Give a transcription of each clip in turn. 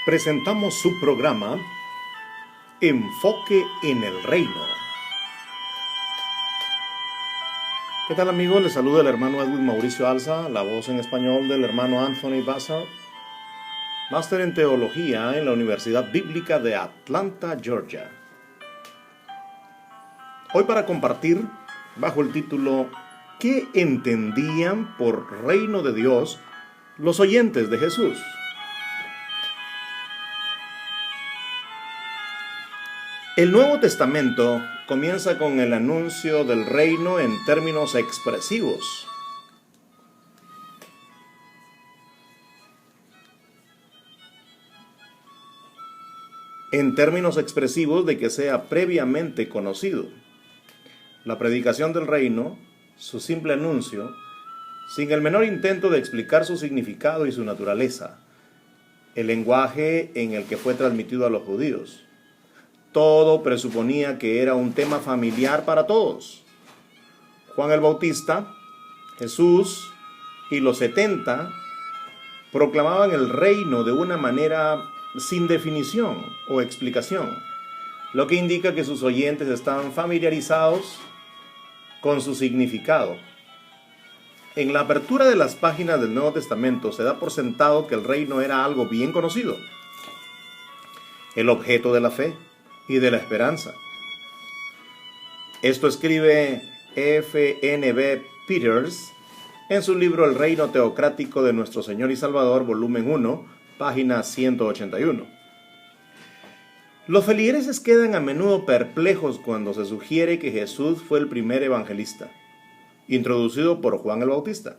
presentamos su programa Enfoque en el Reino. ¿Qué tal, amigos? Les saluda el hermano Edwin Mauricio Alza, la voz en español del hermano Anthony Bassar, máster en teología en la Universidad Bíblica de Atlanta, Georgia. Hoy para compartir bajo el título ¿Qué entendían por reino de Dios los oyentes de Jesús? El Nuevo Testamento comienza con el anuncio del reino en términos expresivos. En términos expresivos de que sea previamente conocido. La predicación del reino, su simple anuncio, sin el menor intento de explicar su significado y su naturaleza, el lenguaje en el que fue transmitido a los judíos. Todo presuponía que era un tema familiar para todos. Juan el Bautista, Jesús y los 70 proclamaban el reino de una manera sin definición o explicación, lo que indica que sus oyentes estaban familiarizados con su significado. En la apertura de las páginas del Nuevo Testamento se da por sentado que el reino era algo bien conocido, el objeto de la fe y de la esperanza. Esto escribe F.N.B. Peters en su libro El reino teocrático de nuestro Señor y Salvador, volumen 1, página 181. Los feligreses quedan a menudo perplejos cuando se sugiere que Jesús fue el primer evangelista, introducido por Juan el Bautista.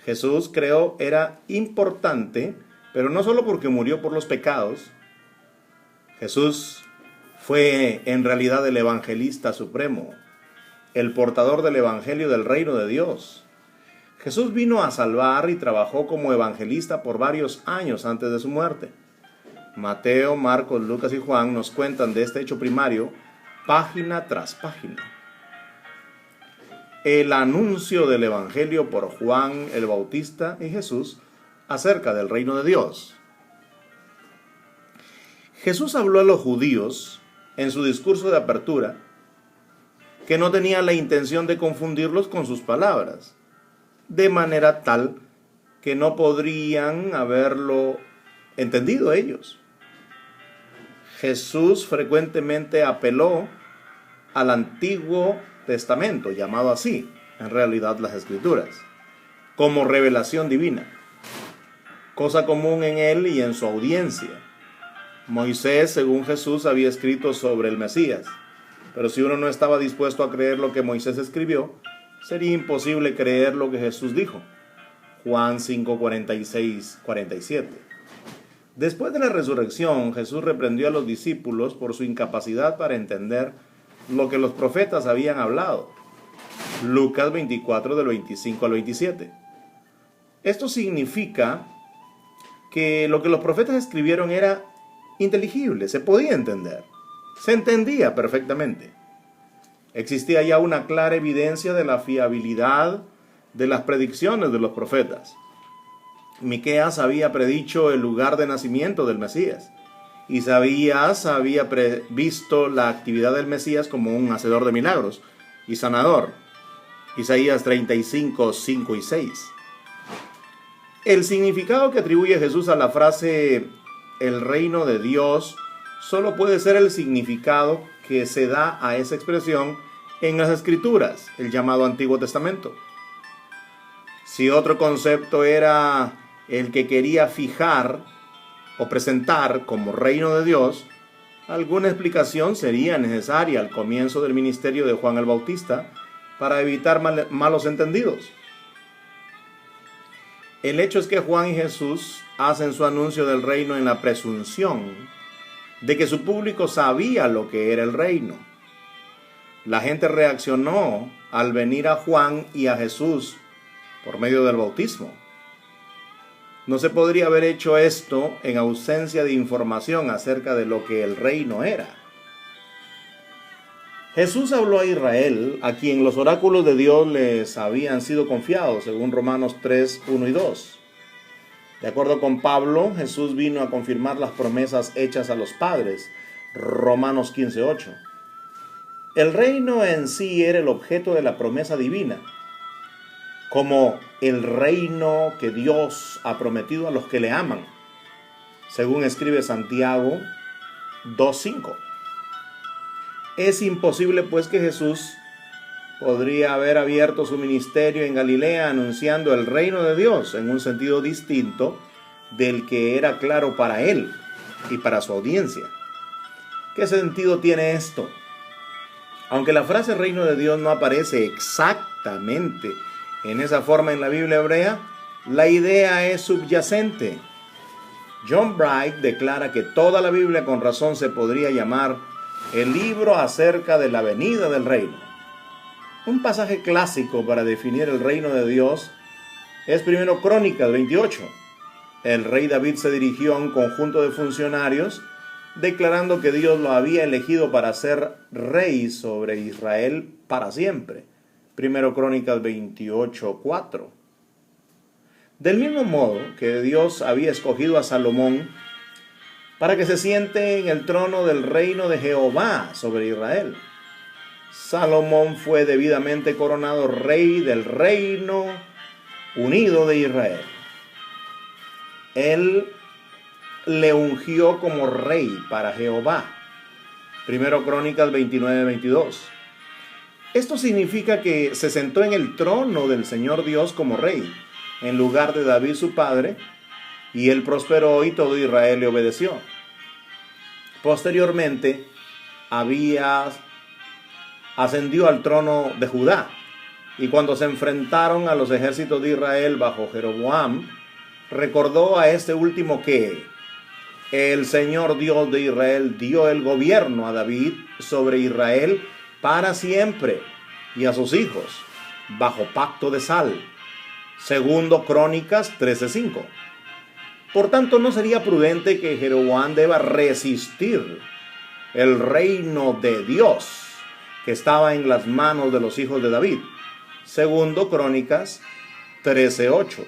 Jesús, creo, era importante, pero no solo porque murió por los pecados. Jesús fue en realidad el evangelista supremo, el portador del evangelio del reino de Dios. Jesús vino a salvar y trabajó como evangelista por varios años antes de su muerte. Mateo, Marcos, Lucas y Juan nos cuentan de este hecho primario página tras página. El anuncio del evangelio por Juan el Bautista y Jesús acerca del reino de Dios. Jesús habló a los judíos en su discurso de apertura que no tenía la intención de confundirlos con sus palabras, de manera tal que no podrían haberlo entendido ellos. Jesús frecuentemente apeló al Antiguo Testamento, llamado así, en realidad las Escrituras, como revelación divina, cosa común en él y en su audiencia. Moisés, según Jesús, había escrito sobre el Mesías, pero si uno no estaba dispuesto a creer lo que Moisés escribió, sería imposible creer lo que Jesús dijo. Juan 5, 46, 47. Después de la resurrección, Jesús reprendió a los discípulos por su incapacidad para entender lo que los profetas habían hablado. Lucas 24, del 25 al 27. Esto significa que lo que los profetas escribieron era inteligible, se podía entender, se entendía perfectamente. Existía ya una clara evidencia de la fiabilidad de las predicciones de los profetas. Miqueas había predicho el lugar de nacimiento del Mesías. Isaías había previsto la actividad del Mesías como un hacedor de milagros y sanador. Isaías 35, 5 y 6. El significado que atribuye Jesús a la frase el reino de Dios solo puede ser el significado que se da a esa expresión en las Escrituras, el llamado Antiguo Testamento. Si otro concepto era el que quería fijar o presentar como reino de Dios, alguna explicación sería necesaria al comienzo del ministerio de Juan el Bautista para evitar malos entendidos. El hecho es que Juan y Jesús hacen su anuncio del reino en la presunción de que su público sabía lo que era el reino. La gente reaccionó al venir a Juan y a Jesús por medio del bautismo. No se podría haber hecho esto en ausencia de información acerca de lo que el reino era. Jesús habló a Israel, a quien los oráculos de Dios les habían sido confiados, según Romanos 3, 1 y 2. De acuerdo con Pablo, Jesús vino a confirmar las promesas hechas a los padres. Romanos 15:8. El reino en sí era el objeto de la promesa divina, como el reino que Dios ha prometido a los que le aman, según escribe Santiago 2:5. Es imposible pues que Jesús podría haber abierto su ministerio en Galilea anunciando el reino de Dios en un sentido distinto del que era claro para él y para su audiencia. ¿Qué sentido tiene esto? Aunque la frase reino de Dios no aparece exactamente en esa forma en la Biblia hebrea, la idea es subyacente. John Bright declara que toda la Biblia con razón se podría llamar el libro acerca de la venida del reino. Un pasaje clásico para definir el reino de Dios es 1 Crónicas 28. El rey David se dirigió a un conjunto de funcionarios declarando que Dios lo había elegido para ser rey sobre Israel para siempre. 1 Crónicas 28:4. Del mismo modo que Dios había escogido a Salomón para que se siente en el trono del reino de Jehová sobre Israel, Salomón fue debidamente coronado rey del reino unido de Israel. Él le ungió como rey para Jehová. 1 Crónicas 29:22. Esto significa que se sentó en el trono del Señor Dios como rey, en lugar de David su padre, y él prosperó y todo Israel le obedeció. Posteriormente, ascendió al trono de Judá, y cuando se enfrentaron a los ejércitos de Israel bajo Jeroboam, recordó a este último que el Señor Dios de Israel dio el gobierno a David sobre Israel para siempre y a sus hijos, bajo pacto de sal. Segundo Crónicas 13:5. Por tanto, no sería prudente que Jeroboam deba resistir el reino de Dios que estaba en las manos de los hijos de David. Segundo Crónicas 13:8.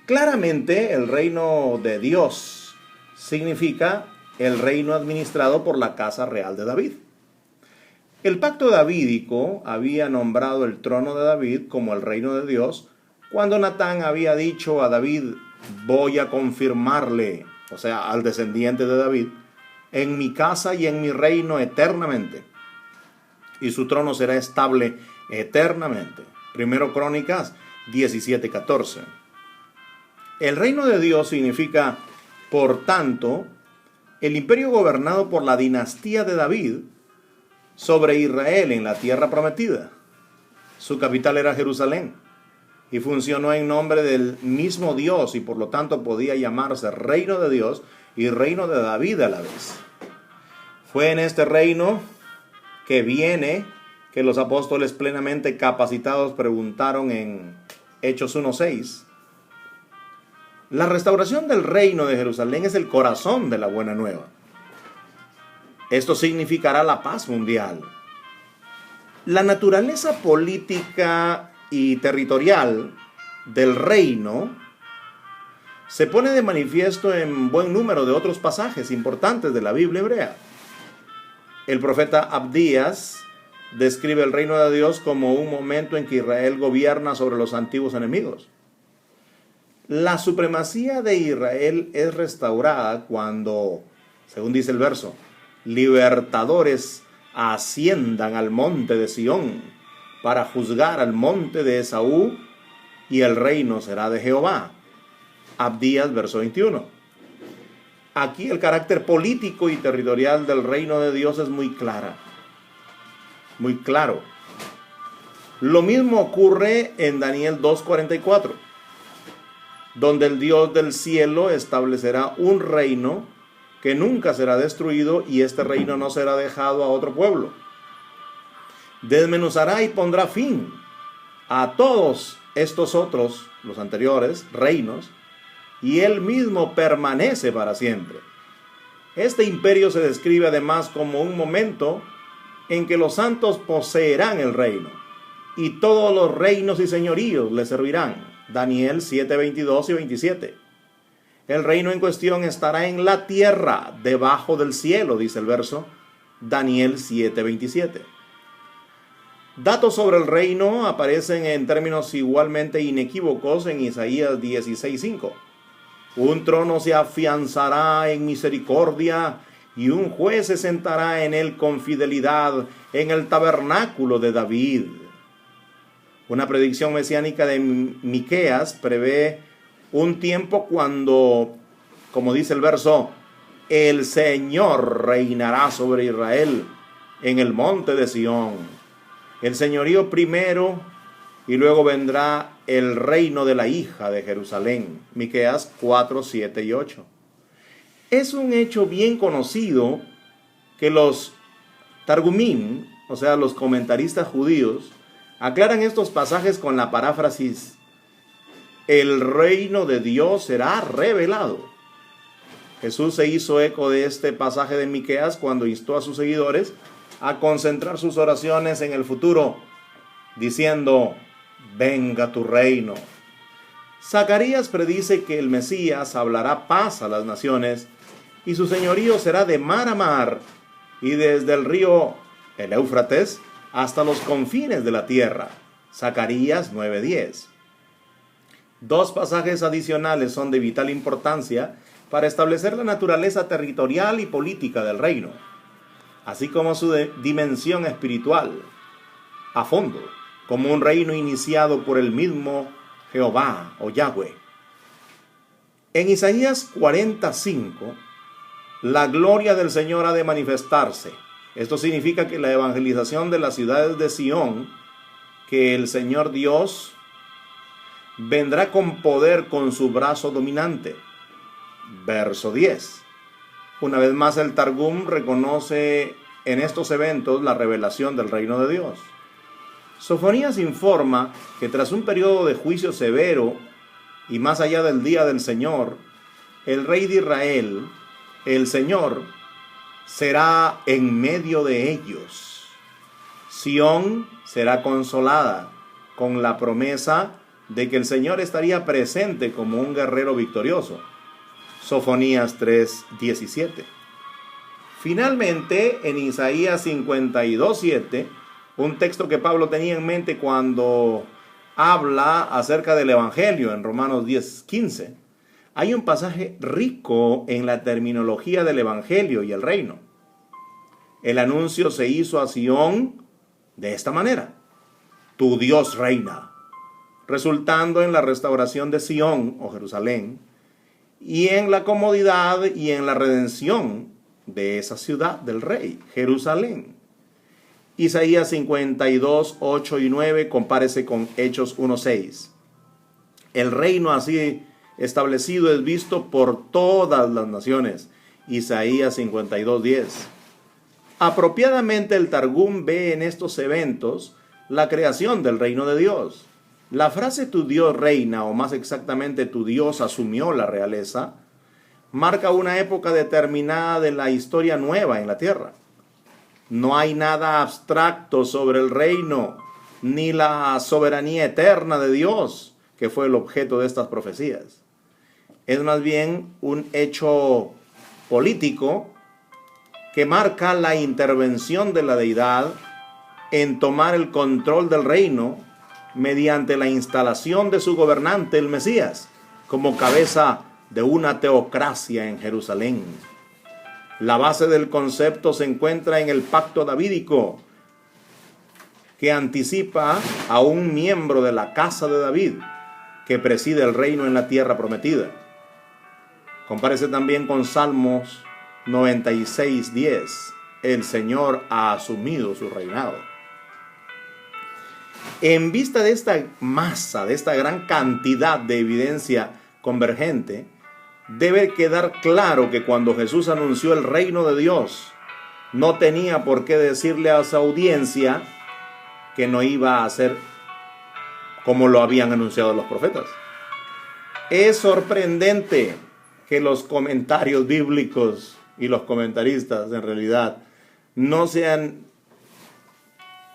Claramente, el reino de Dios significa el reino administrado por la casa real de David. El pacto davídico había nombrado el trono de David como el reino de Dios cuando Natán había dicho a David: voy a confirmarle, o sea, al descendiente de David, en mi casa y en mi reino eternamente, y su trono será estable eternamente. 1 Crónicas 17:14. El reino de Dios significa, por tanto, el imperio gobernado por la dinastía de David sobre Israel en la tierra prometida. Su capital era Jerusalén y funcionó en nombre del mismo Dios, y por lo tanto podía llamarse reino de Dios y reino de David a la vez. Fue en este reino que los apóstoles plenamente capacitados preguntaron en Hechos 1:6. La restauración del reino de Jerusalén es el corazón de la buena nueva. Esto significará la paz mundial. La naturaleza política y territorial del reino se pone de manifiesto en buen número de otros pasajes importantes de la Biblia hebrea. El profeta Abdías describe el reino de Dios como un momento en que Israel gobierna sobre los antiguos enemigos. La supremacía de Israel es restaurada cuando, según dice el verso, libertadores asciendan al monte de Sión para juzgar al monte de Esaú, y el reino será de Jehová. Abdías, verso 21. Aquí el carácter político y territorial del reino de Dios es muy claro. Lo mismo ocurre en Daniel 2:44, donde el Dios del cielo establecerá un reino que nunca será destruido, y este reino no será dejado a otro pueblo. Desmenuzará y pondrá fin a todos estos otros, los anteriores, reinos, y él mismo permanece para siempre. Este imperio se describe además como un momento en que los santos poseerán el reino, y todos los reinos y señoríos le servirán. Daniel 7, 22 y 27. El reino en cuestión estará en la tierra, debajo del cielo, dice el verso, Daniel 7, 27. Datos sobre el reino aparecen en términos igualmente inequívocos en Isaías 16, 5. Un trono se afianzará en misericordia y un juez se sentará en él con fidelidad en el tabernáculo de David. Una predicción mesiánica de Miqueas prevé un tiempo cuando, como dice el verso, el Señor reinará sobre Israel en el monte de Sión. El señorío primero y luego vendrá el reino de la hija de Jerusalén. Miqueas 4, 7 y 8. Es un hecho bien conocido que los Targumim, o sea, los comentaristas judíos, aclaran estos pasajes con la paráfrasis: el reino de Dios será revelado. Jesús se hizo eco de este pasaje de Miqueas cuando instó a sus seguidores a concentrar sus oraciones en el futuro, diciendo: venga tu reino. Zacarías predice que el Mesías hablará paz a las naciones y su señorío será de mar a mar y desde el río el Éufrates hasta los confines de la tierra. Zacarías 9:10. Dos pasajes adicionales son de vital importancia para establecer la naturaleza territorial y política del reino, así como su dimensión espiritual, a fondo, como un reino iniciado por el mismo Jehová o Yahweh. En Isaías 45, la gloria del Señor ha de manifestarse. Esto significa que la evangelización de las ciudades de Sión, que el Señor Dios vendrá con poder con su brazo dominante. Verso 10. Una vez más el Targum reconoce en estos eventos la revelación del reino de Dios. Sofonías informa que tras un periodo de juicio severo y más allá del día del Señor, el rey de Israel, el Señor, será en medio de ellos. Sión será consolada con la promesa de que el Señor estaría presente como un guerrero victorioso. Sofonías 3:17. Finalmente, en Isaías 52:7, un texto que Pablo tenía en mente cuando habla acerca del Evangelio en Romanos 10:15, hay un pasaje rico en la terminología del Evangelio y el reino. El anuncio se hizo a Sión de esta manera: tu Dios reina, resultando en la restauración de Sión o Jerusalén, y en la comodidad y en la redención de esa ciudad del rey, Jerusalén. Isaías 52, 8 y 9, compárese con Hechos 1:6. El reino así establecido es visto por todas las naciones. Isaías 52:10. Apropiadamente el Targum ve en estos eventos la creación del reino de Dios. La frase tu Dios reina, o más exactamente tu Dios asumió la realeza, marca una época determinada de la historia nueva en la tierra. No hay nada abstracto sobre el reino, ni la soberanía eterna de Dios, que fue el objeto de estas profecías. Es más bien un hecho político que marca la intervención de la deidad en tomar el control del reino mediante la instalación de su gobernante, el Mesías, como cabeza de una teocracia en Jerusalén. La base del concepto se encuentra en el pacto davídico, que anticipa a un miembro de la casa de David, que preside el reino en la tierra prometida. Compárese también con Salmos 96:10. El Señor ha asumido su reinado. En vista de esta masa, de esta gran cantidad de evidencia convergente, debe quedar claro que cuando Jesús anunció el reino de Dios, no tenía por qué decirle a su audiencia que no iba a ser como lo habían anunciado los profetas. Es sorprendente que los comentarios bíblicos y los comentaristas en realidad no se han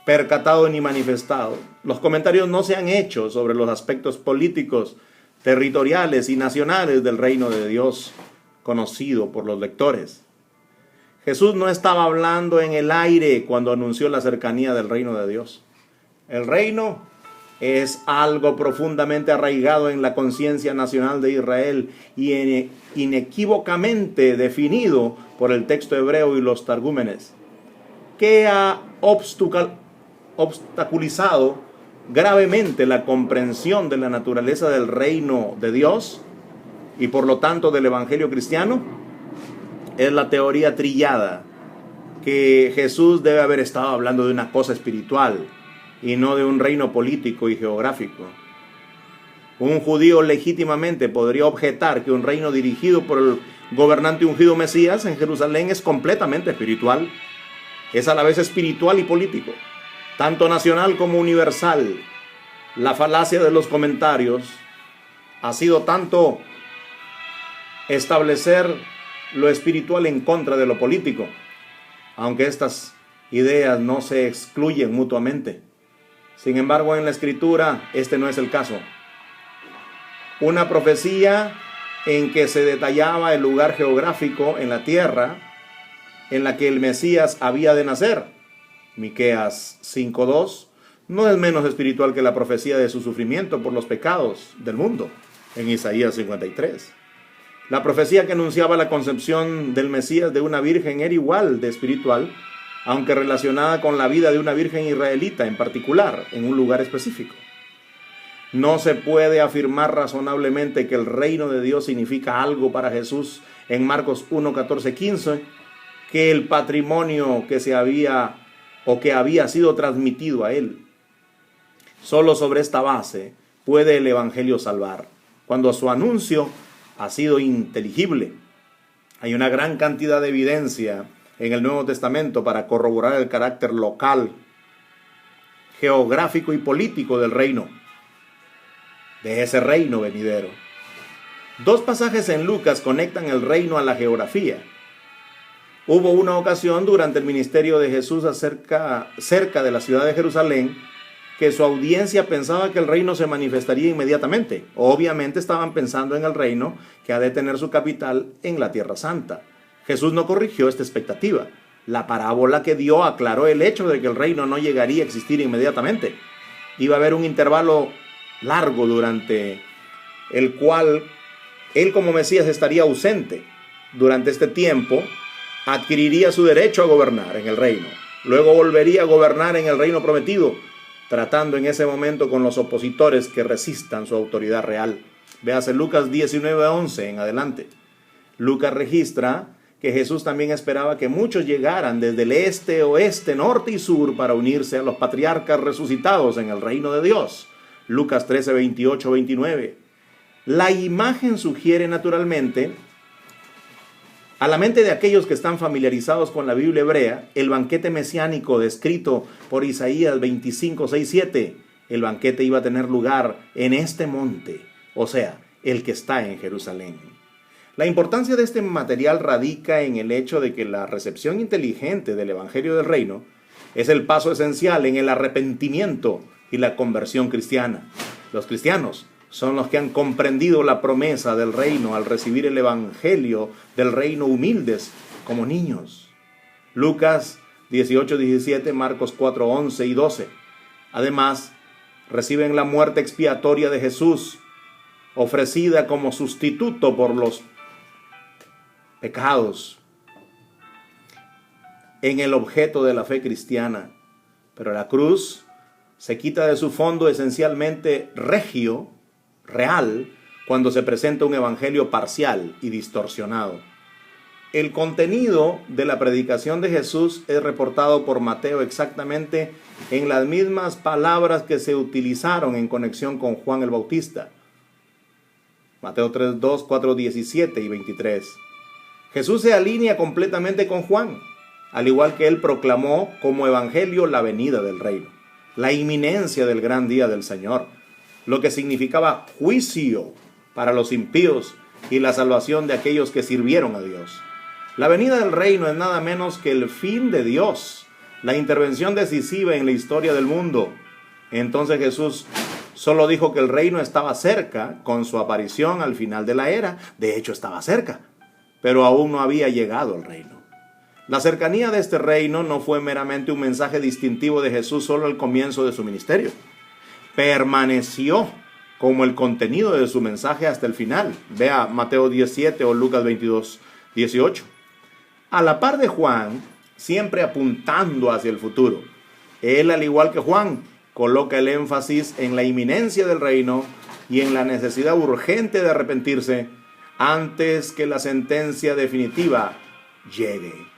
percatado ni manifestado Los comentarios no se han hecho sobre los aspectos políticos, territoriales y nacionales del reino de Dios conocido por los lectores. Jesús no estaba hablando en el aire cuando anunció la cercanía del reino de Dios. El reino es algo profundamente arraigado en la conciencia nacional de Israel y inequívocamente definido por el texto hebreo y los targúmenes, que ha obstaculizado gravemente la comprensión de la naturaleza del reino de Dios y por lo tanto del evangelio cristiano. Es la teoría trillada que Jesús debe haber estado hablando de una cosa espiritual y no de un reino político y geográfico. Un judío legítimamente podría objetar que un reino dirigido por el gobernante ungido Mesías en Jerusalén es completamente espiritual. Es a la vez espiritual y político, tanto nacional como universal. La falacia de los comentarios ha sido tanto establecer lo espiritual en contra de lo político, aunque estas ideas no se excluyen mutuamente. Sin embargo, en la Escritura este no es el caso. Una profecía en que se detallaba el lugar geográfico en la tierra en la que el Mesías había de nacer, Miqueas 5:2, no es menos espiritual que la profecía de su sufrimiento por los pecados del mundo, en Isaías 53. La profecía que anunciaba la concepción del Mesías de una virgen era igual de espiritual, aunque relacionada con la vida de una virgen israelita en particular, en un lugar específico. No se puede afirmar razonablemente que el reino de Dios significa algo para Jesús en Marcos 1:14-15, que el patrimonio que había sido transmitido a él. Solo sobre esta base puede el evangelio salvar, cuando su anuncio ha sido inteligible. Hay una gran cantidad de evidencia en el Nuevo Testamento para corroborar el carácter local, geográfico y político del reino, de ese reino venidero. Dos pasajes en Lucas conectan el reino a la geografía. Hubo una ocasión durante el ministerio de Jesús cerca de la ciudad de Jerusalén que su audiencia pensaba que el reino se manifestaría inmediatamente. Obviamente estaban pensando en el reino que ha de tener su capital en la Tierra Santa. Jesús no corrigió esta expectativa. La parábola que dio aclaró el hecho de que el reino no llegaría a existir inmediatamente. Iba a haber un intervalo largo durante el cual él como Mesías estaría ausente. Durante este tiempo adquiriría su derecho a gobernar en el reino. Luego volvería a gobernar en el reino prometido, tratando en ese momento con los opositores que resistan su autoridad real. Véase Lucas 19:11 en adelante. Lucas registra que Jesús también esperaba que muchos llegaran desde el este, oeste, norte y sur para unirse a los patriarcas resucitados en el reino de Dios. Lucas 13:28-29. La imagen sugiere naturalmente a la mente de aquellos que están familiarizados con la Biblia hebrea el banquete mesiánico descrito por Isaías 25:6-7. El banquete iba a tener lugar en este monte, o sea, el que está en Jerusalén. La importancia de este material radica en el hecho de que la recepción inteligente del Evangelio del Reino es el paso esencial en el arrepentimiento y la conversión cristiana. Los cristianos son los que han comprendido la promesa del reino al recibir el evangelio del reino humildes como niños. Lucas 18:17, Marcos 4:11 y 12. Además, reciben la muerte expiatoria de Jesús, ofrecida como sustituto por los pecados en el objeto de la fe cristiana. Pero la cruz se quita de su fondo esencialmente regio, real, cuando se presenta un evangelio parcial y distorsionado. El contenido de la predicación de Jesús es reportado por Mateo exactamente en las mismas palabras que se utilizaron en conexión con Juan el Bautista. Mateo 3:2, 4:17 y 23. Jesús se alinea completamente con Juan, al igual que él proclamó como evangelio la venida del reino, la inminencia del gran día del Señor, lo que significaba juicio para los impíos y la salvación de aquellos que sirvieron a Dios. La venida del reino es nada menos que el fin de Dios, la intervención decisiva en la historia del mundo. Entonces Jesús solo dijo que el reino estaba cerca con su aparición al final de la era. De hecho, estaba cerca, pero aún no había llegado el reino. La cercanía de este reino no fue meramente un mensaje distintivo de Jesús solo al comienzo de su ministerio. Permaneció como el contenido de su mensaje hasta el final. Vea Mateo 17 o Lucas 22, 18. A la par de Juan, siempre apuntando hacia el futuro, él, al igual que Juan, coloca el énfasis en la inminencia del reino y en la necesidad urgente de arrepentirse antes que la sentencia definitiva llegue.